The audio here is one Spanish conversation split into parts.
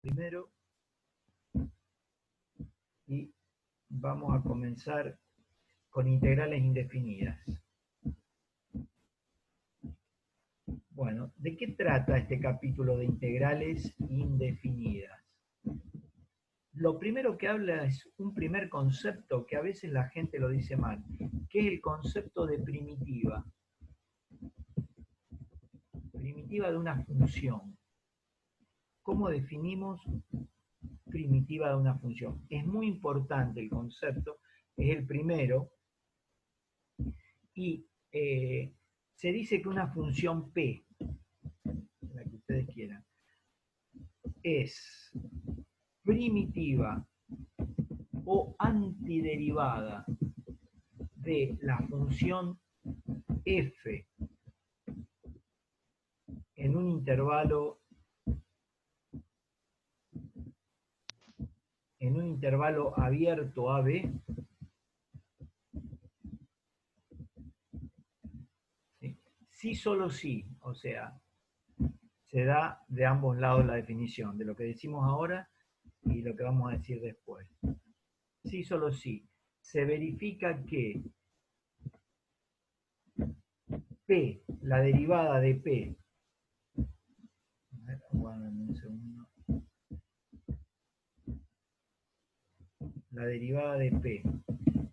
Primero, y vamos a comenzar con integrales indefinidas. Bueno, ¿de qué trata este capítulo de integrales indefinidas? Lo primero que habla es un primer concepto que a veces la gente lo dice mal, que es el concepto de primitiva. Primitiva de una función. ¿Cómo definimos primitiva de una función? Es muy importante el concepto, es el primero, y se dice que una función P, la que ustedes quieran, es primitiva o antiderivada de la función f en un intervalo abierto AB, ¿sí? Sí, solo sí, o sea, se da de ambos lados la definición de lo que decimos ahora y lo que vamos a decir después. Sí, solo sí. Se verifica que P, la derivada de P, a ver, aguárdame un segundo. La derivada de P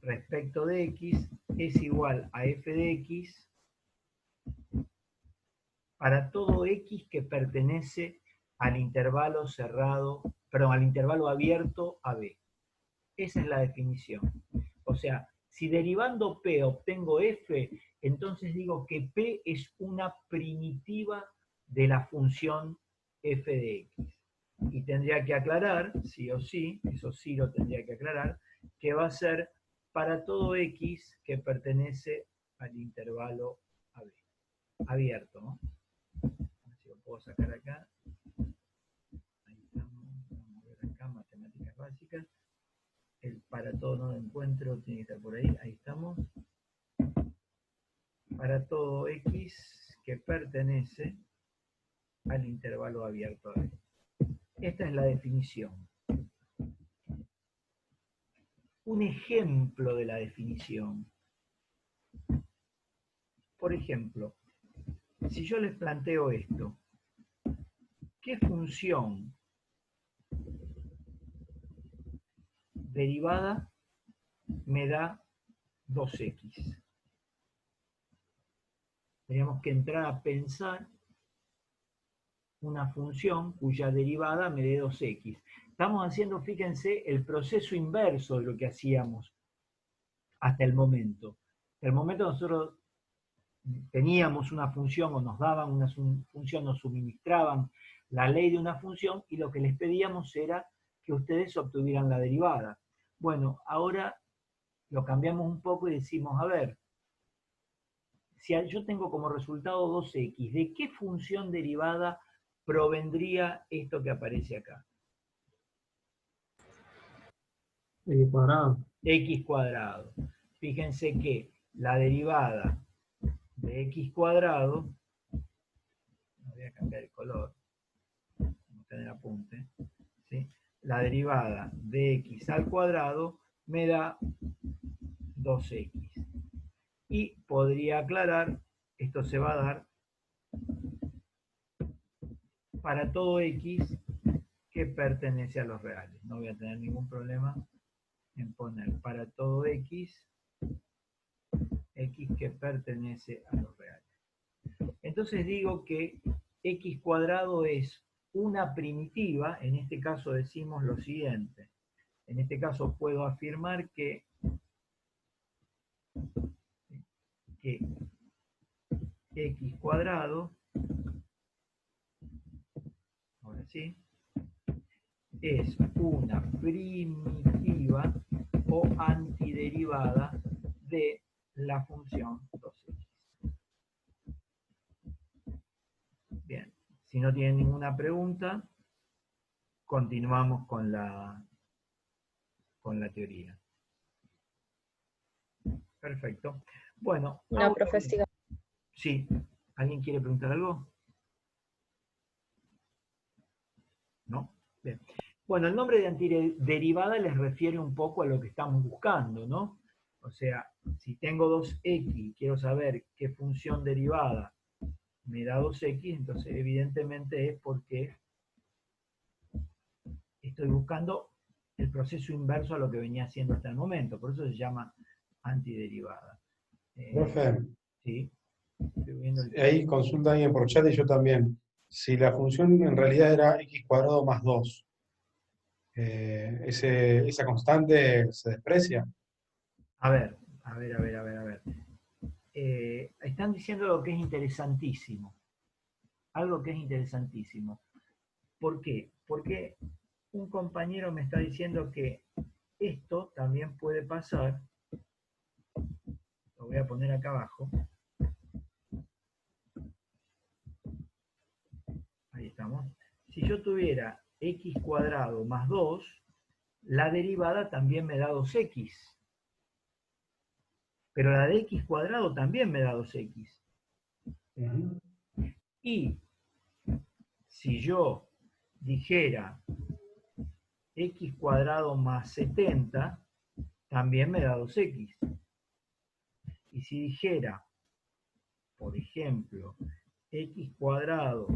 respecto de X es igual a f de X para todo X que pertenece al intervalo cerrado, perdón, al intervalo abierto a B. Esa es la definición. O sea, si derivando P obtengo F, entonces digo que P es una primitiva de la función f de X. Y tendría que aclarar, sí o sí, eso sí lo tendría que aclarar, que va a ser para todo X que pertenece al intervalo AB, abierto, ¿no? A ver si lo puedo sacar acá. Ahí estamos, vamos a ver acá, matemáticas básicas. El para todo no lo encuentro, tiene que estar por ahí, ahí estamos. Para todo X que pertenece al intervalo abierto AB. Esta es la definición. Un ejemplo de la definición. Por ejemplo, si yo les planteo esto, ¿qué función derivada me da 2x? Tenemos que entrar a pensar una función cuya derivada me dé 2x. Estamos haciendo, fíjense, el proceso inverso de lo que hacíamos hasta el momento. Hasta el momento nosotros teníamos una función o nos daban una función, nos suministraban la ley de una función y lo que les pedíamos era que ustedes obtuvieran la derivada. Bueno, ahora lo cambiamos un poco y decimos, a ver, si yo tengo como resultado 2x, ¿de qué función derivada provendría esto que aparece acá? X cuadrado. X cuadrado. Fíjense que la derivada de x cuadrado, voy a cambiar el color, no tener apunte, ¿sí? La derivada de x al cuadrado me da 2x. Y podría aclarar, esto se va a dar para todo x que pertenece a los reales. No voy a tener ningún problema en poner para todo x que pertenece a los reales. Entonces digo que x cuadrado es una primitiva, en este caso decimos lo siguiente. En este caso puedo afirmar que x cuadrado, ahora sí, es una primitiva o antiderivada de la función 2x. Bien, si no tienen ninguna pregunta, continuamos con la teoría. Perfecto. Bueno, No, profe, siga. Sí, ¿alguien quiere preguntar algo? ¿No? Bien. Bueno, el nombre de antiderivada les refiere un poco a lo que estamos buscando, ¿no? O sea, si tengo 2x y quiero saber qué función derivada me da 2x, entonces evidentemente es porque estoy buscando el proceso inverso a lo que venía haciendo hasta el momento. Por eso se llama antiderivada. Profe, Sí, estoy viendo el... ahí consulta alguien por chat y yo también. Si la función en realidad era x cuadrado más 2, esa constante se desprecia. A ver. Están diciendo algo que es interesantísimo. Algo que es interesantísimo. ¿Por qué? Porque un compañero me está diciendo que esto también puede pasar. Lo voy a poner acá abajo. Ahí estamos. Si yo tuviera x cuadrado más 2, la derivada también me da 2x. Pero la de x cuadrado también me da 2x. Y si yo dijera x cuadrado más 70, también me da 2x. Y si dijera, por ejemplo, x cuadrado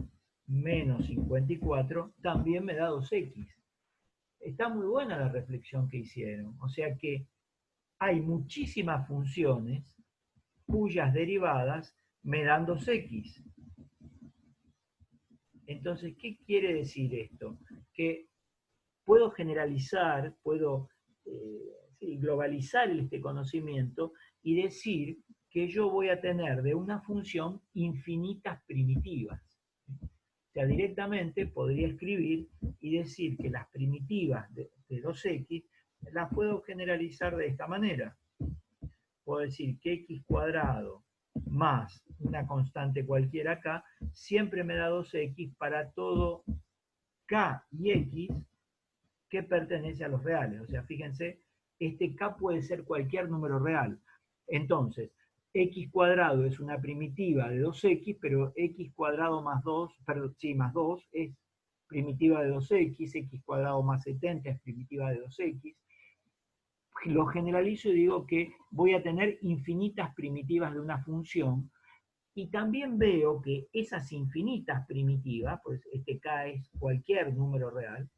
menos 54, también me da 2x. Está muy buena la reflexión que hicieron. O sea que hay muchísimas funciones cuyas derivadas me dan 2x. Entonces, ¿qué quiere decir esto? Que puedo generalizar, puedo globalizar este conocimiento y decir que yo voy a tener de una función infinitas primitivas. O sea, directamente podría escribir y decir que las primitivas de 2x las puedo generalizar de esta manera. Puedo decir que x cuadrado más una constante cualquiera acá siempre me da 2x para todo k y x que pertenece a los reales. O sea, fíjense, este k puede ser cualquier número real. Entonces, x cuadrado es una primitiva de 2x, pero x cuadrado más 2, perdón, sí, más 2 es primitiva de 2x, x cuadrado más 70 es primitiva de 2x. Lo generalizo y digo que voy a tener infinitas primitivas de una función, y también veo que esas infinitas primitivas, pues este k es cualquier número real,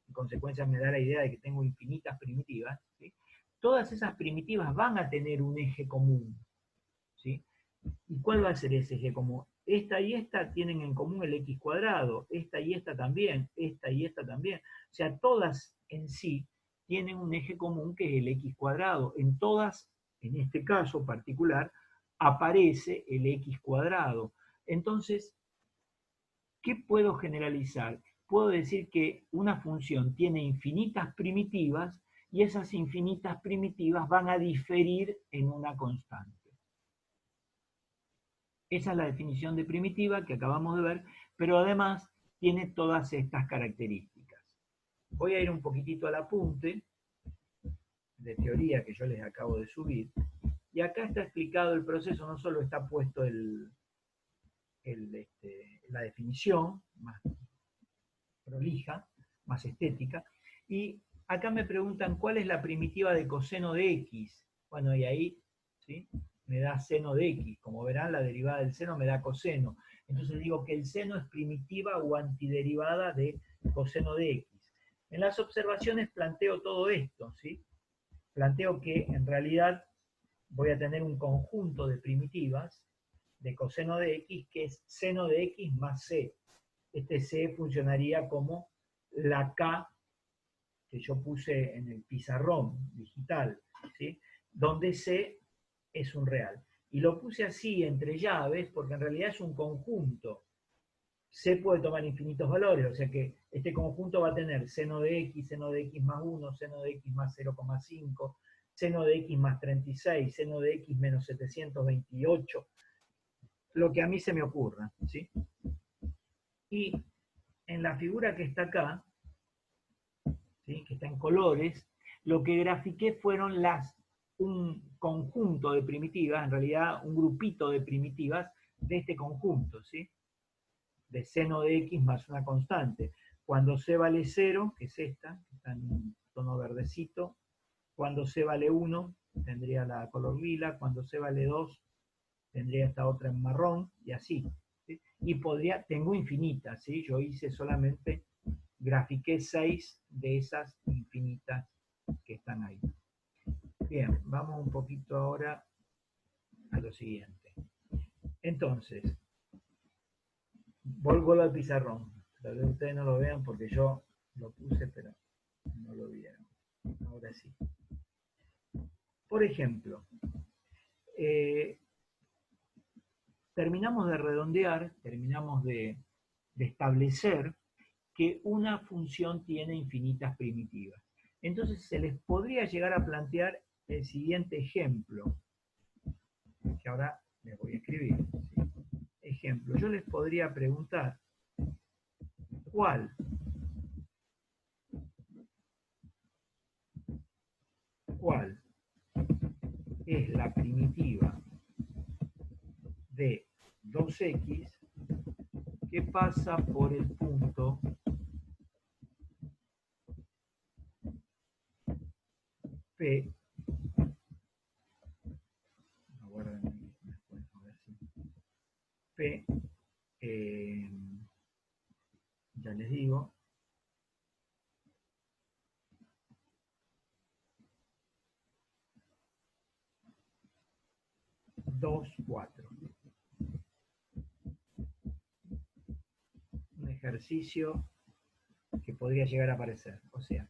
en consecuencia me da la idea de que tengo infinitas primitivas, ¿sí? Todas esas primitivas van a tener un eje común, ¿sí? ¿Y cuál va a ser ese eje común? Esta y esta tienen en común el x cuadrado, esta y esta también, esta y esta también. O sea, todas en sí tienen un eje común que es el x cuadrado. En todas, en este caso particular, aparece el x cuadrado. Entonces, ¿qué puedo generalizar? Puedo decir que una función tiene infinitas primitivas y esas infinitas primitivas van a diferir en una constante. Esa es la definición de primitiva que acabamos de ver, pero además tiene todas estas características. Voy a ir un poquitito al apunte de teoría que yo les acabo de subir, y acá está explicado el proceso, no solo está puesto la definición más prolija, más estética, y acá me preguntan cuál es la primitiva de coseno de x. Bueno, y ahí, ¿sí?, me da seno de x. Como verán, la derivada del seno me da coseno. Entonces digo que el seno es primitiva o antiderivada de coseno de x. En las observaciones planteo todo esto, ¿sí? Planteo que en realidad voy a tener un conjunto de primitivas de coseno de x que es seno de x más c. Este c funcionaría como la k que yo puse en el pizarrón digital, ¿sí?, donde c es un real. Y lo puse así entre llaves porque en realidad es un conjunto. C puede tomar infinitos valores, o sea que este conjunto va a tener seno de x más 1, seno de x más 0,5, seno de x más 36, seno de x menos 728, lo que a mí se me ocurra, ¿sí? Y en la figura que está acá, ¿sí?, que está en colores, lo que grafiqué fueron un conjunto de primitivas, en realidad un grupito de primitivas de este conjunto, ¿sí?, de seno de x más una constante. cuando C vale 0, que es esta, que está en un tono verdecito, cuando C vale 1, tendría la color lila, cuando C vale 2, tendría esta otra en marrón, y así. ¿Sí? Y tengo infinitas, ¿sí? Yo hice solamente, grafiqué 6 de esas infinitas que están ahí. Bien, vamos un poquito ahora a lo siguiente. Entonces, vuelvo al pizarrón. Tal vez ustedes no lo vean porque yo lo puse, pero no lo vieron. Ahora sí. Por ejemplo, terminamos de redondear, terminamos de establecer que una función tiene infinitas primitivas. Entonces se les podría llegar a plantear el siguiente ejemplo, que ahora les voy a escribir. ¿Sí? Ejemplo, yo les podría preguntar, ¿cuál es la primitiva de 2x que pasa por el punto P? P, ya les digo, 2, 4. Un ejercicio que podría llegar a aparecer. O sea,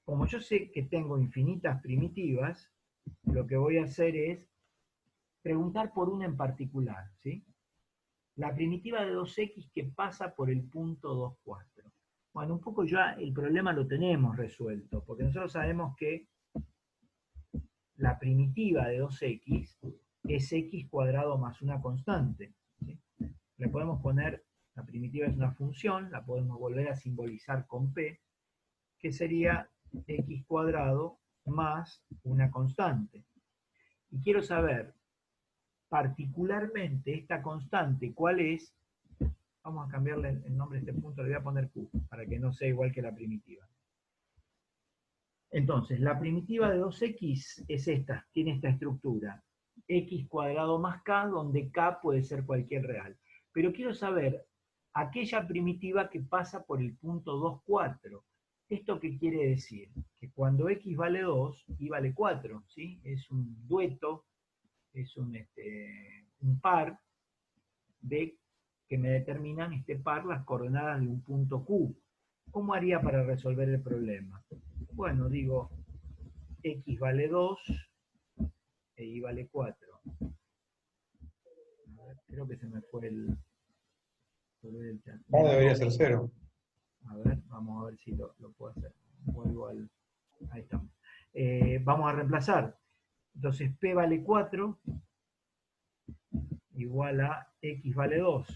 como yo sé que tengo infinitas primitivas, lo que voy a hacer es preguntar por una en particular, ¿sí? La primitiva de 2x que pasa por el punto 2, 4. Bueno, un poco ya el problema lo tenemos resuelto, porque nosotros sabemos que la primitiva de 2x es x cuadrado más una constante. ¿Sí? Le podemos poner, la primitiva es una función, la podemos volver a simbolizar con p, que sería x cuadrado más una constante. Y quiero saber particularmente esta constante, ¿cuál es? Vamos a cambiarle el nombre de este punto, le voy a poner q, para que no sea igual que la primitiva. Entonces, la primitiva de 2x es esta, tiene esta estructura, x cuadrado más k, donde k puede ser cualquier real. Pero quiero saber aquella primitiva que pasa por el punto 2, 4. ¿Esto qué quiere decir? Que cuando x vale 2, y vale 4, ¿sí? Es un dueto, es un par de que me determinan este par las coordenadas de un punto Q. ¿Cómo haría para resolver el problema? Bueno, digo, x vale 2 e y vale 4. A ver, creo que se me fue el chat. No, debería ser 0. A ver, vamos a ver si lo puedo hacer. Vuelvo al... Ahí estamos. Vamos a reemplazar. Entonces, P vale 4 igual a x vale 2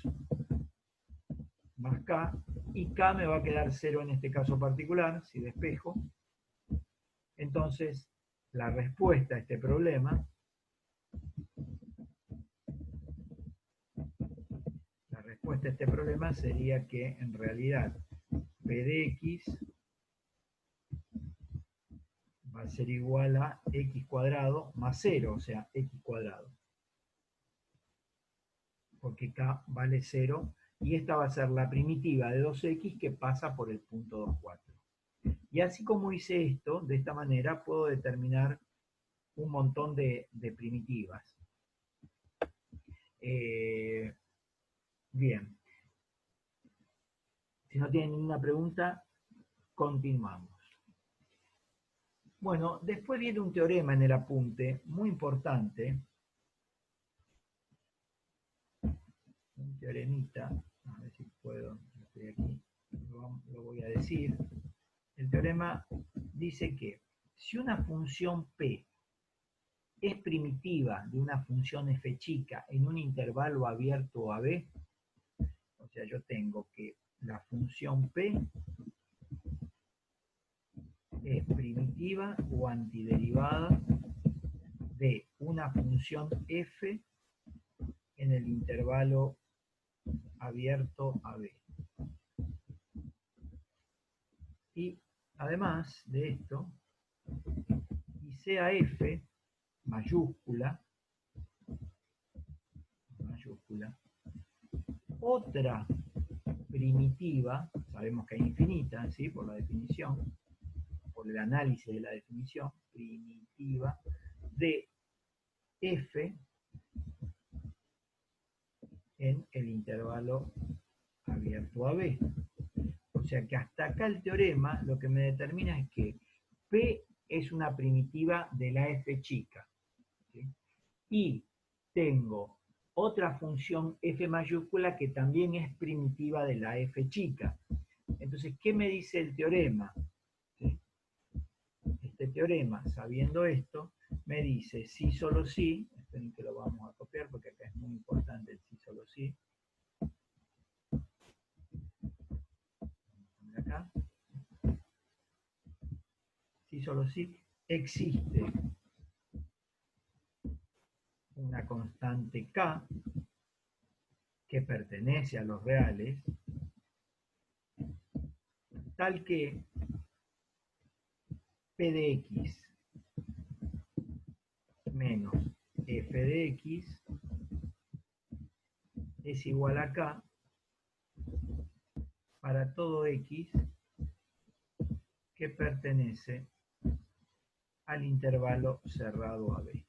más k, y k me va a quedar 0 en este caso particular, si despejo. Entonces, la respuesta a este problema, sería que en realidad p de x va a ser igual a x cuadrado más 0, o sea, x cuadrado. Porque k vale 0, y esta va a ser la primitiva de 2x que pasa por el punto 2, 4. Y así como hice esto, de esta manera puedo determinar un montón de primitivas. Bien. Si no tienen ninguna pregunta, continuamos. Bueno, después viene un teorema en el apunte, muy importante. Un teoremita, a ver si puedo, estoy aquí, lo voy a decir. El teorema dice que si una función p es primitiva de una función f chica en un intervalo abierto AB, o sea, yo tengo que la función p es primitiva o antiderivada de una función f en el intervalo abierto AB. Y además de esto, y sea f mayúscula, otra primitiva, sabemos que hay infinitas, ¿sí? Por la definición, por el análisis de la definición, primitiva de f en el intervalo abierto a b. O sea que hasta acá el teorema lo que me determina es que p es una primitiva de la f chica, ¿sí? Y tengo otra función f mayúscula que también es primitiva de la f chica. Entonces, ¿qué me dice el teorema? ¿Sí? Este teorema, sabiendo esto, me dice sí, solo sí. Esperen que lo vamos a copiar porque acá es muy importante el sí, solo sí. Acá. Sí, solo sí. Existe una constante k que pertenece a los reales, tal que p de x menos f de x es igual a k para todo x que pertenece al intervalo cerrado a b.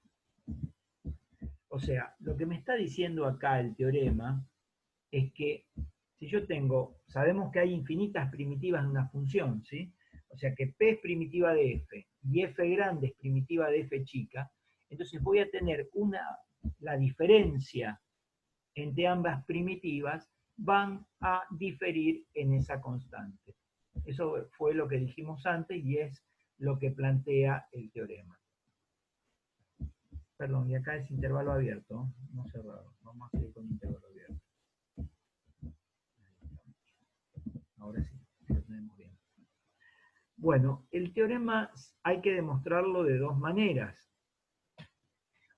O sea, lo que me está diciendo acá el teorema es que si yo tengo, sabemos que hay infinitas primitivas en una función, ¿sí? O sea que p es primitiva de f y f grande es primitiva de f chica, entonces voy a tener la diferencia entre ambas primitivas van a diferir en esa constante. Eso fue lo que dijimos antes y es lo que plantea el teorema. Perdón, y acá es intervalo abierto, no cerrado. Vamos a seguir con intervalo abierto. Ahora sí, lo tenemos bien. Bueno, el teorema hay que demostrarlo de dos maneras.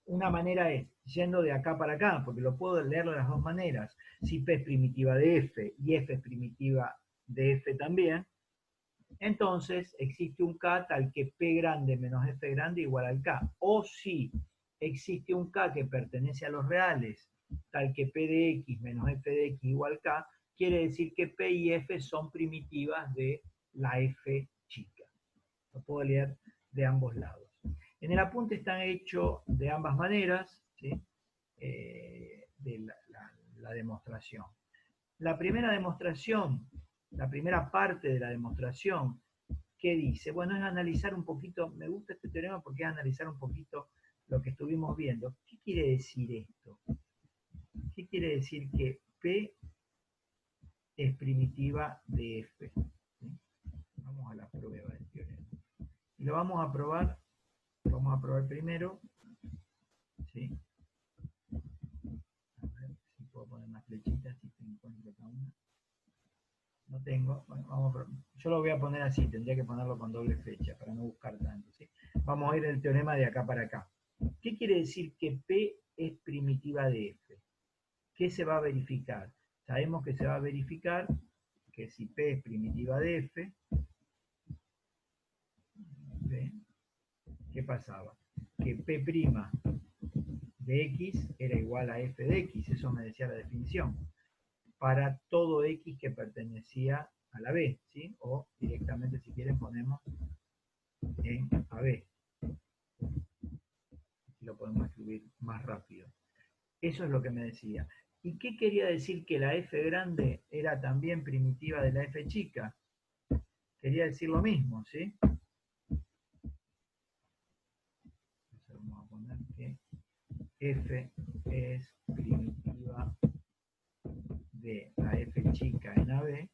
Una manera es yendo de acá para acá, porque lo puedo leer de las dos maneras. Si P es primitiva de F y F es primitiva de F también, entonces existe un K tal que P grande menos F grande igual al K. O si existe un K que pertenece a los reales, tal que P de X menos F de X igual K, quiere decir que P y F son primitivas de la F chica. Lo puedo leer de ambos lados. En el apunte están hechos de ambas maneras, ¿sí? De la demostración. La primera demostración, la primera parte de la demostración, ¿qué dice? Bueno, es analizar un poquito, me gusta este teorema porque es analizar un poquito lo que estuvimos viendo. ¿Qué quiere decir esto? ¿Qué quiere decir que P es primitiva de F? ¿Sí? Vamos a la prueba del teorema. Y lo vamos a probar primero, ¿sí? A ver si puedo poner más flechitas, si te encuentro acá una. No tengo, bueno, vamos a probar. Yo lo voy a poner así, tendría que ponerlo con doble flecha para no buscar tanto, ¿sí? Vamos a ir el teorema de acá para acá. ¿Qué quiere decir que P es primitiva de F? ¿Qué se va a verificar? Sabemos que se va a verificar que si P es primitiva de F, ¿ven? ¿Qué pasaba? Que P' de X era igual a F de X, eso me decía la definición, para todo X que pertenecía a la B, ¿sí? O directamente, si quieren, ponemos en AB. Así lo podemos escribir más rápido. Eso es lo que me decía. ¿Y qué quería decir que la F grande era también primitiva de la F chica? Quería decir lo mismo, ¿sí? Entonces vamos a poner que F es primitiva de la F chica en AB,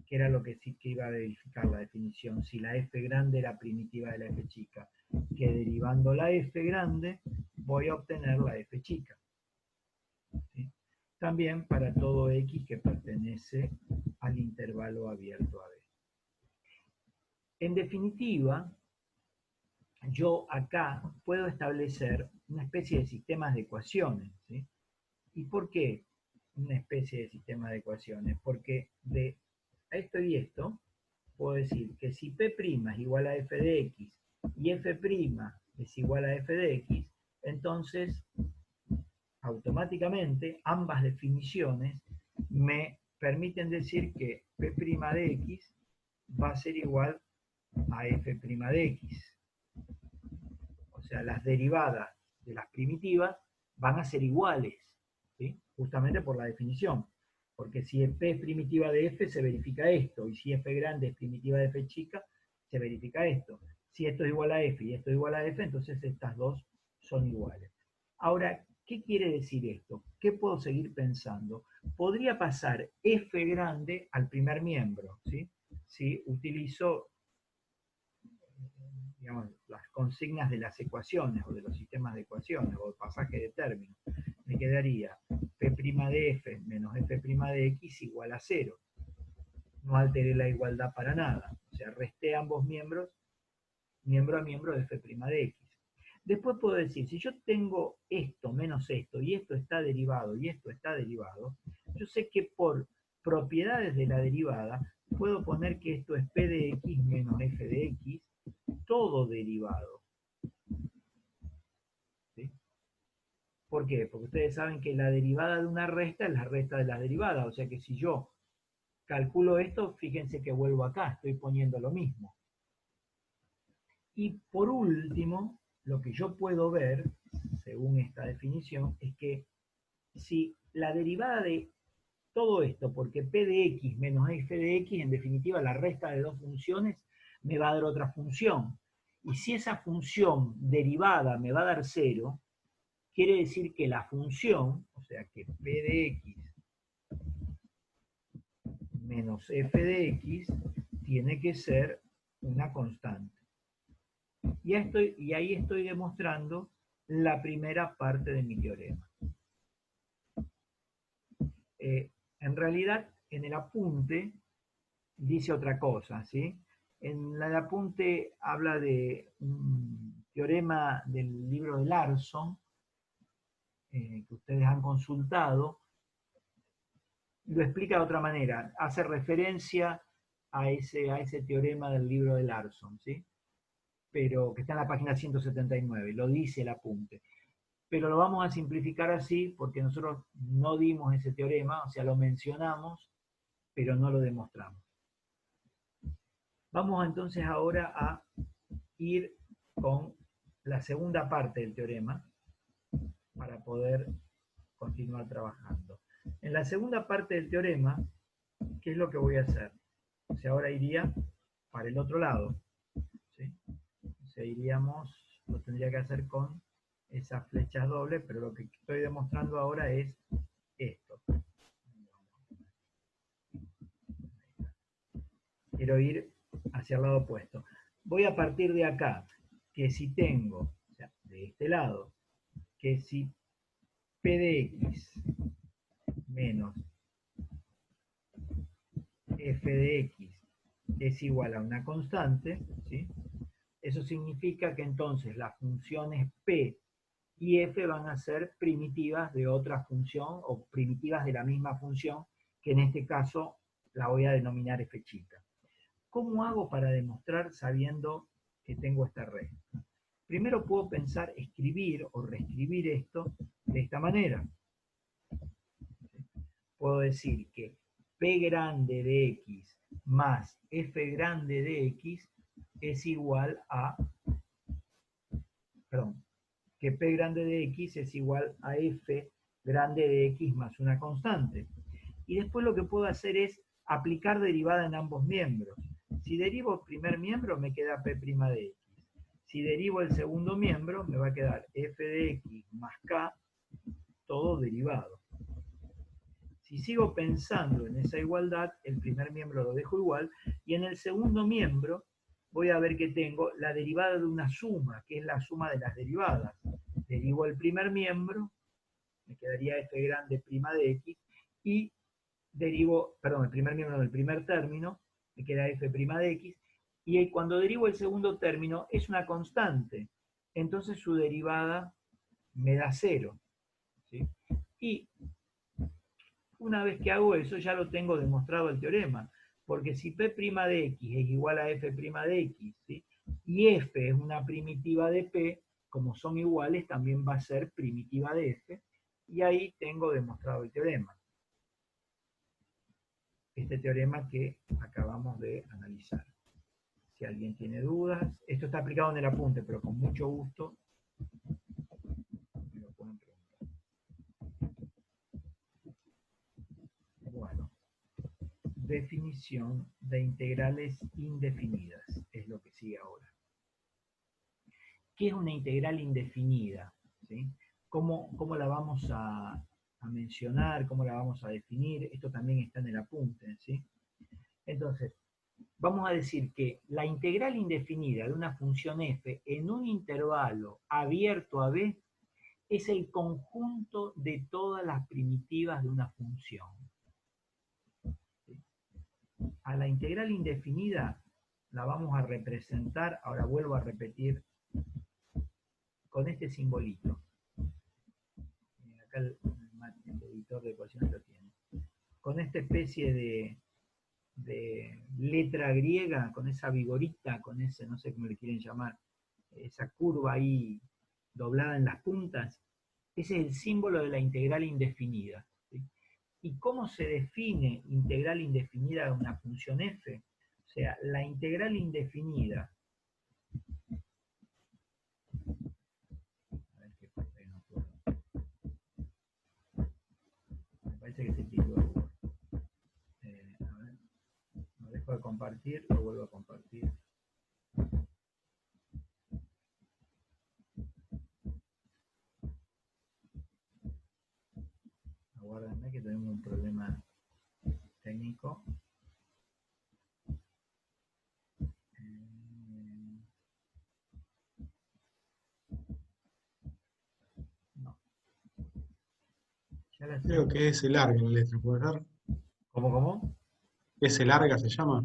que era lo que sí que iba a verificar la definición, si la F grande era primitiva de la F chica, que derivando la F grande voy a obtener la F chica. ¿Sí? También para todo X que pertenece al intervalo abierto a B. En definitiva, yo acá puedo establecer una especie de sistemas de ecuaciones, ¿sí? ¿Y por qué una especie de sistema de ecuaciones? Porque de esto y esto, puedo decir que si P' es igual a f de x y f' es igual a f de x, entonces automáticamente ambas definiciones me permiten decir que P' de x va a ser igual a f' de x. O sea, las derivadas de las primitivas van a ser iguales, ¿sí? Justamente por la definición. Porque si P es primitiva de f, se verifica esto, y si f grande es primitiva de f chica, se verifica esto. Si esto es igual a f y esto es igual a f, entonces estas dos son iguales. Ahora, ¿qué quiere decir esto? ¿Qué puedo seguir pensando? Podría pasar f grande al primer miembro, ¿sí? Si utilizo, digamos, las consignas de las ecuaciones o de los sistemas de ecuaciones o el pasaje de términos, me quedaría P' de f menos f' de x igual a 0. No alteré la igualdad para nada. O sea, resté ambos miembros, miembro a miembro de f' de x. Después puedo decir, si yo tengo esto menos esto, y esto está derivado, y esto está derivado, yo sé que por propiedades de la derivada, puedo poner que esto es p de x menos f de x, todo derivado. ¿Sí? ¿Por qué? Porque ustedes saben que la derivada de una resta es la resta de las derivadas, o sea que si yo calculo esto, fíjense que vuelvo acá, estoy poniendo lo mismo. Y por último, lo que yo puedo ver, según esta definición, es que si la derivada de todo esto, porque p de x menos f de x, en definitiva la resta de dos funciones, me va a dar otra función. Y si esa función derivada me va a dar 0, quiere decir que la función, o sea que p de x menos f de x, tiene que ser una constante. Y ahí estoy demostrando la primera parte de mi teorema. En realidad, en el apunte dice otra cosa, ¿sí? En el apunte habla de un teorema del libro de Larson, que ustedes han consultado, lo explica de otra manera, hace referencia a ese teorema del libro de Larson, ¿sí? Pero que está en la página 179, lo dice el apunte. Pero lo vamos a simplificar así porque nosotros no dimos ese teorema, o sea, lo mencionamos, pero no lo demostramos. Vamos entonces ahora a ir con la segunda parte del teorema para poder continuar trabajando. En la segunda parte del teorema, ¿qué es lo que voy a hacer? O sea, ahora iría para el otro lado, ¿sí? O sea, iríamos, lo tendría que hacer con esas flechas dobles, pero lo que estoy demostrando ahora es esto. Quiero ir hacia el lado opuesto. Voy a partir de acá, que si tengo, o sea, de este lado, que si p de x menos f de x es igual a una constante, ¿sí? Eso significa que entonces las funciones p y f van a ser primitivas de otra función o primitivas de la misma función, que en este caso la voy a denominar f chica. ¿Cómo hago para demostrar sabiendo que tengo esta regla? Primero puedo pensar escribir o reescribir esto de esta manera. Puedo decir que p grande de x más f grande de x es igual a, perdón, que p grande de x es igual a f grande de x más una constante. Y después lo que puedo hacer es aplicar derivada en ambos miembros. Si derivo el primer miembro me queda p' de x. Si derivo el segundo miembro me va a quedar f de x más k, todo derivado. Si sigo pensando en esa igualdad, el primer miembro lo dejo igual, y en el segundo miembro voy a ver que tengo la derivada de una suma, que es la suma de las derivadas. Derivo el primer miembro, me quedaría f grande' de x, y derivo, perdón, el primer miembro del primer término, me queda f' de x, y cuando derivo el segundo término es una constante, entonces su derivada me da 0. ¿Sí? Y una vez que hago eso ya lo tengo demostrado el teorema, Porque si P' de X es igual a F' de X, ¿sí? Y F es una primitiva de P, como son iguales, también va a ser primitiva de F, y ahí tengo demostrado el teorema. Este teorema que acabamos de analizar. Si alguien tiene dudas, esto está aplicado en el apunte, pero con mucho gusto me lo pueden preguntar. Bueno, definición de integrales indefinidas es lo que sigue ahora. ¿Qué es una integral indefinida? ¿Sí? ¿Cómo la vamos a mencionar? ¿Cómo la vamos a definir? Esto también está en el apunte, ¿sí? Entonces, vamos a decir que la integral indefinida de una función f en un intervalo abierto a b es el conjunto de todas las primitivas de una función. A la integral indefinida la vamos a representar, ahora vuelvo a repetir, con este simbolito. Acá el editor de ecuaciones lo tiene. Con esta especie de letra griega, con esa vigorita, con ese, no sé cómo le quieren llamar, esa curva ahí doblada en las puntas, ese es el símbolo de la integral indefinida. ¿Sí? ¿Y cómo se define integral indefinida de una función f? O sea, la integral indefinida, a ver qué pasa, no puedo. Me parece que se tiró. A ver, lo dejo de compartir, lo vuelvo a compartir. Aguárdenme que tenemos un problema técnico. No. Ya la Creo que S larga la letra, ¿puede ser? ¿Cómo? S larga se llama.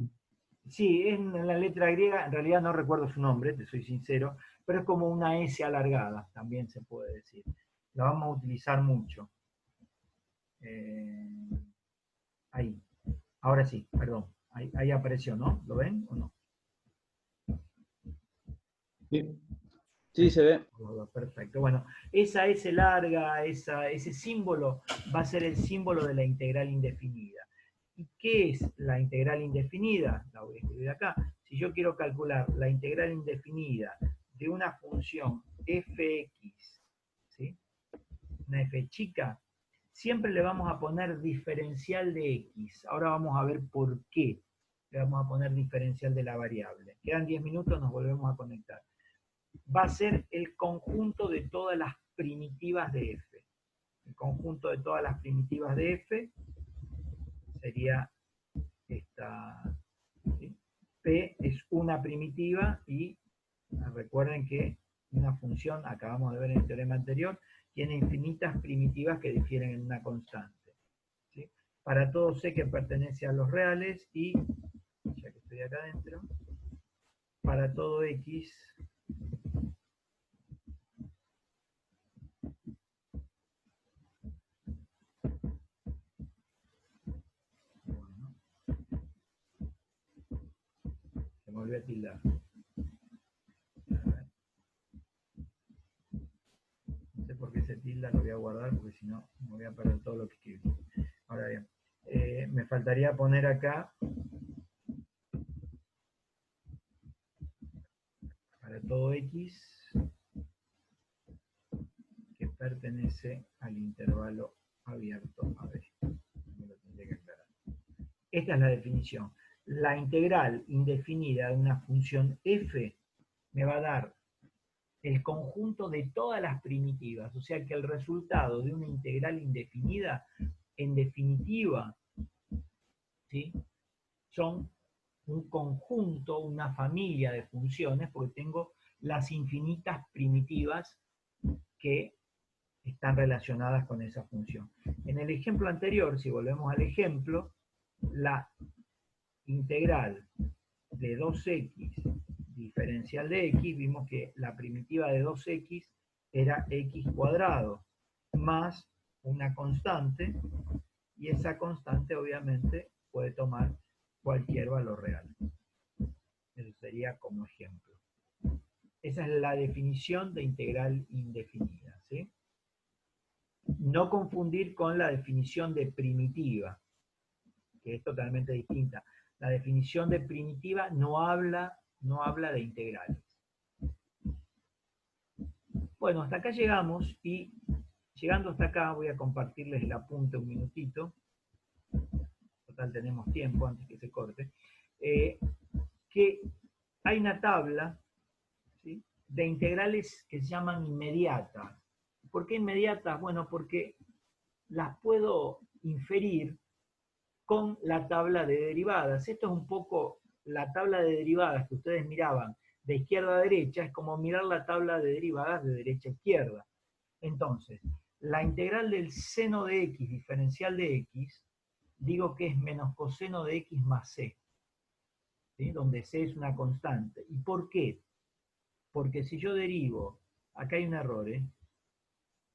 Sí, es en la letra griega, en realidad no recuerdo su nombre, te soy sincero, pero es como una S alargada, también se puede decir. La vamos a utilizar mucho. Ahí. Ahora sí, perdón. Ahí apareció, ¿no? ¿Lo ven o no? Sí. Sí, se ve. Perfecto. Bueno, esa S larga, ese símbolo va a ser el símbolo de la integral indefinida. ¿Y qué es la integral indefinida? La voy a escribir acá. Si yo quiero calcular la integral indefinida de una función fx, ¿sí? Una f chica, siempre le vamos a poner diferencial de x. Ahora vamos a ver por qué le vamos a poner diferencial de la variable. Quedan 10 minutos, nos volvemos a conectar. Va a ser el conjunto de todas las primitivas de f. El conjunto de todas las primitivas de f sería esta. ¿Sí? P es una primitiva y recuerden que una función, acabamos de ver en el teorema anterior, tiene infinitas primitivas que difieren en una constante. ¿Sí? Para todo C que pertenece a los reales y, ya que estoy acá adentro, para todo X se me volvió a tildar. No sé por qué se tilda, lo voy a guardar porque si no me voy a perder todo lo que escribí. Ahora bien, me faltaría poner acá para todo X que pertenece al intervalo abierto a B. Me lo tendría que aclarar. Esta es la definición. La integral indefinida de una función f me va a dar el conjunto de todas las primitivas, o sea que el resultado de una integral indefinida, en definitiva, ¿sí? Son un conjunto, una familia de funciones, porque tengo las infinitas primitivas que están relacionadas con esa función. En el ejemplo anterior, si volvemos al ejemplo, la integral de 2x diferencial de x, vimos que la primitiva de 2x era x cuadrado más una constante, y esa constante obviamente puede tomar cualquier valor real. Eso sería como ejemplo. Esa es la definición de integral indefinida, ¿sí? No confundir con la definición de primitiva, que es totalmente distinta. La definición de primitiva no habla de integrales. Bueno, hasta acá llegamos y llegando hasta acá voy a compartirles el apunte un minutito. Total, tenemos tiempo antes que se corte. Que hay una tabla, ¿sí?, de integrales que se llaman inmediatas. ¿Por qué inmediatas? Bueno, porque las puedo inferir con la tabla de derivadas. Esto es un poco la tabla de derivadas que ustedes miraban de izquierda a derecha, es como mirar la tabla de derivadas de derecha a izquierda. Entonces, la integral del seno de x diferencial de x, digo que es menos coseno de x más c, ¿sí?, donde c es una constante. ¿Y por qué? Porque si yo derivo, acá hay un error,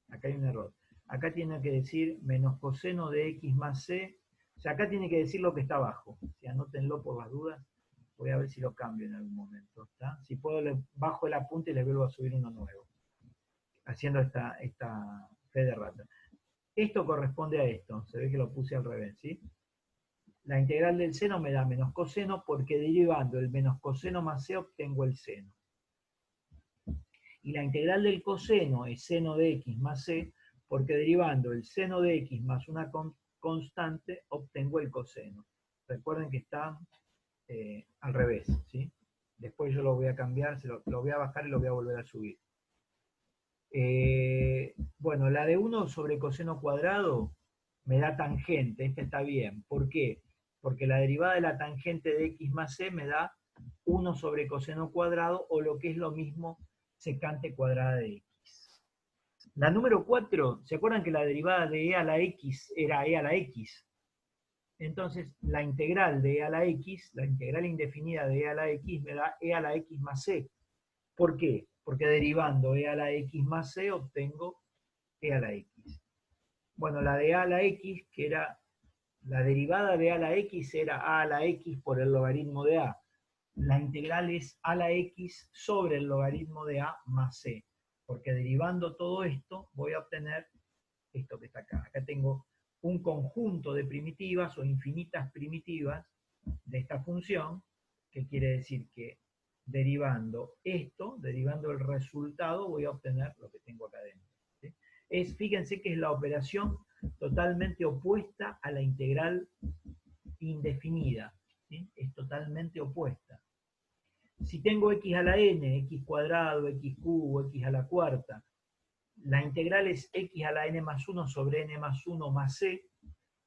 acá hay un error. Acá tiene que decir menos coseno de x más c. O sea, acá tiene que decir lo que está abajo. Si anótenlo por las dudas. Voy a ver si lo cambio en algún momento. ¿Está? Si puedo, le bajo el apunte y le vuelvo a subir uno nuevo. Haciendo esta fe de rata. Esto corresponde a esto. Se ve que lo puse al revés, ¿sí? La integral del seno me da menos coseno porque derivando el menos coseno más c obtengo el seno. Y la integral del coseno es seno de x más c, porque derivando el seno de x más una constante, obtengo el coseno. Recuerden que está al revés, ¿sí? Después yo lo voy a cambiar, lo voy a bajar y lo voy a volver a subir. Bueno, la de 1 sobre coseno cuadrado me da tangente, esta está bien. ¿Por qué? Porque la derivada de la tangente de x más c me da 1 sobre coseno cuadrado, o lo que es lo mismo, secante cuadrada de x. La número 4, ¿se acuerdan que la derivada de e a la x era e a la x? Entonces, la integral de e a la x, la integral indefinida de e a la x, me da e a la x más c. ¿Por qué? Porque derivando e a la x más c obtengo e a la x. Bueno, la de a a la x, que era la derivada de a a la x, era a a la x por el logaritmo de a. La integral es a la x sobre el logaritmo de a más c, porque derivando todo esto voy a obtener esto que está acá. Acá tengo un conjunto de primitivas o infinitas primitivas de esta función, que quiere decir que derivando esto, derivando el resultado, voy a obtener lo que tengo acá adentro, ¿sí? Fíjense que es la operación totalmente opuesta a la integral indefinida, ¿sí? Es totalmente opuesta. Si tengo x a la n, x cuadrado, x cubo, x a la cuarta, la integral es x a la n más 1 sobre n más 1 más c,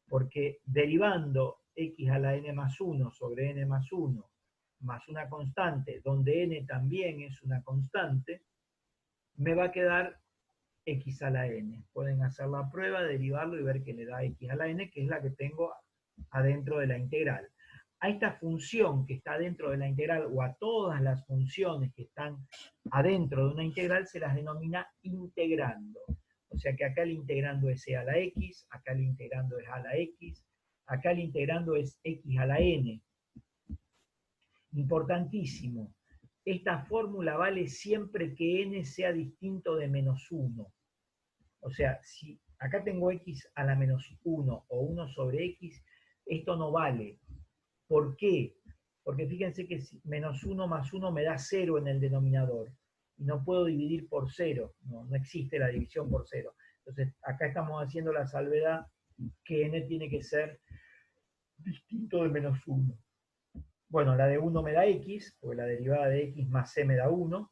porque derivando x a la n más 1 sobre n más 1 más una constante, donde n también es una constante, me va a quedar x a la n. Pueden hacer la prueba, derivarlo y ver que le da x a la n, que es la que tengo adentro de la integral. A esta función que está dentro de la integral, o a todas las funciones que están adentro de una integral, se las denomina integrando. O sea que acá el integrando es e a la x, acá el integrando es a la x, acá el integrando es x a la n. Importantísimo, esta fórmula vale siempre que n sea distinto de menos 1. O sea, si acá tengo x a la menos 1 o 1 sobre x, esto no vale. ¿Por qué? Porque fíjense que menos 1 más 1 me da 0 en el denominador. Y no puedo dividir por 0. No existe la división por 0. Entonces, acá estamos haciendo la salvedad que n tiene que ser distinto de menos 1. Bueno, la de 1 me da x, porque la derivada de x más c me da 1.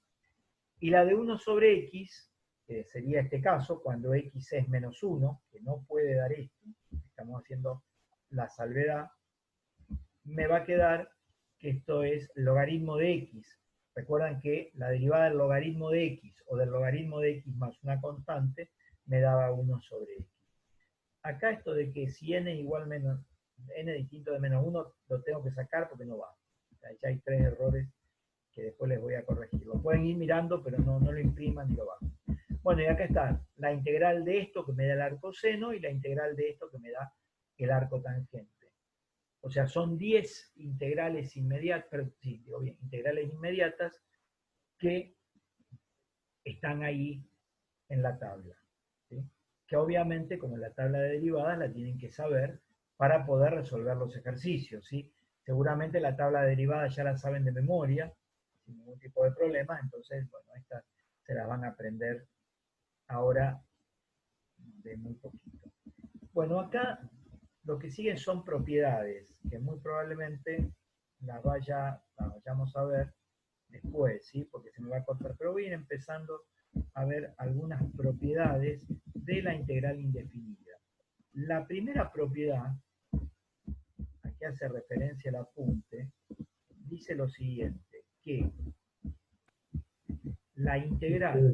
Y la de 1 sobre x, que sería este caso, cuando x es menos 1, que no puede dar esto, estamos haciendo la salvedad, me va a quedar que esto es logaritmo de x. Recuerdan que la derivada del logaritmo de x o del logaritmo de x más una constante me daba 1 sobre x. Acá esto de que si n igual menos n distinto de menos 1 lo tengo que sacar porque no va. Ya hay 3 errores que después les voy a corregir. Lo pueden ir mirando, pero no lo impriman ni lo bajen. Bueno, y acá está la integral de esto que me da el arco seno y la integral de esto que me da el arco tangente. O sea, son 10 integrales inmediatas, sí, digo bien, integrales inmediatas que están ahí en la tabla, ¿sí? Que obviamente, como en la tabla de derivadas, la tienen que saber para poder resolver los ejercicios, ¿sí? Seguramente la tabla de derivadas ya la saben de memoria, sin ningún tipo de problema, entonces, bueno, estas se las van a aprender ahora de muy poquito. Bueno, acá lo que siguen son propiedades, que muy probablemente las vayamos a ver después, ¿sí? Porque se me va a cortar, pero voy a ir empezando a ver algunas propiedades de la integral indefinida. La primera propiedad, aquí hace referencia al apunte, dice lo siguiente, que la integral,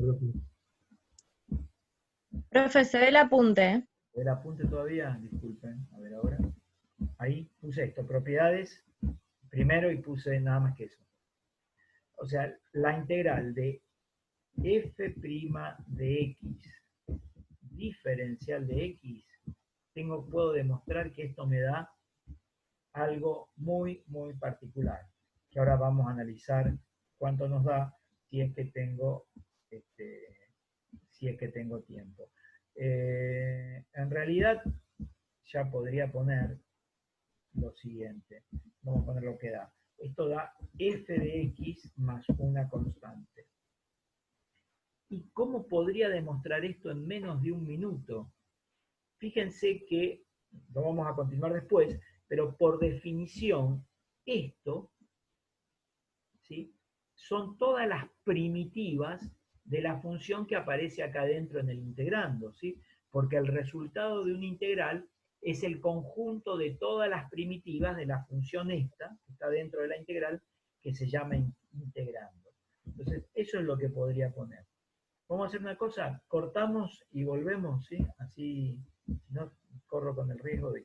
Profe, se ve el apunte. el apunte todavía, disculpen, a ver ahora, ahí puse esto, propiedades, primero y puse nada más que eso. O sea, la integral de f' de x diferencial de x, puedo demostrar que esto me da algo muy, muy particular, que ahora vamos a analizar cuánto nos da si es que tengo, tiempo. En realidad, ya podría poner lo siguiente. Vamos a poner lo que da. Esto da f de x más una constante. ¿Y cómo podría demostrar esto en menos de un minuto? Fíjense que, lo vamos a continuar después, pero por definición, esto, ¿sí?, son todas las primitivas de la función que aparece acá dentro en el integrando, ¿sí? Porque el resultado de una integral es el conjunto de todas las primitivas de la función esta, que está dentro de la integral, que se llama integrando. Entonces, eso es lo que podría poner. Vamos a hacer una cosa, cortamos y volvemos, ¿sí? Así, si no, corro con el riesgo de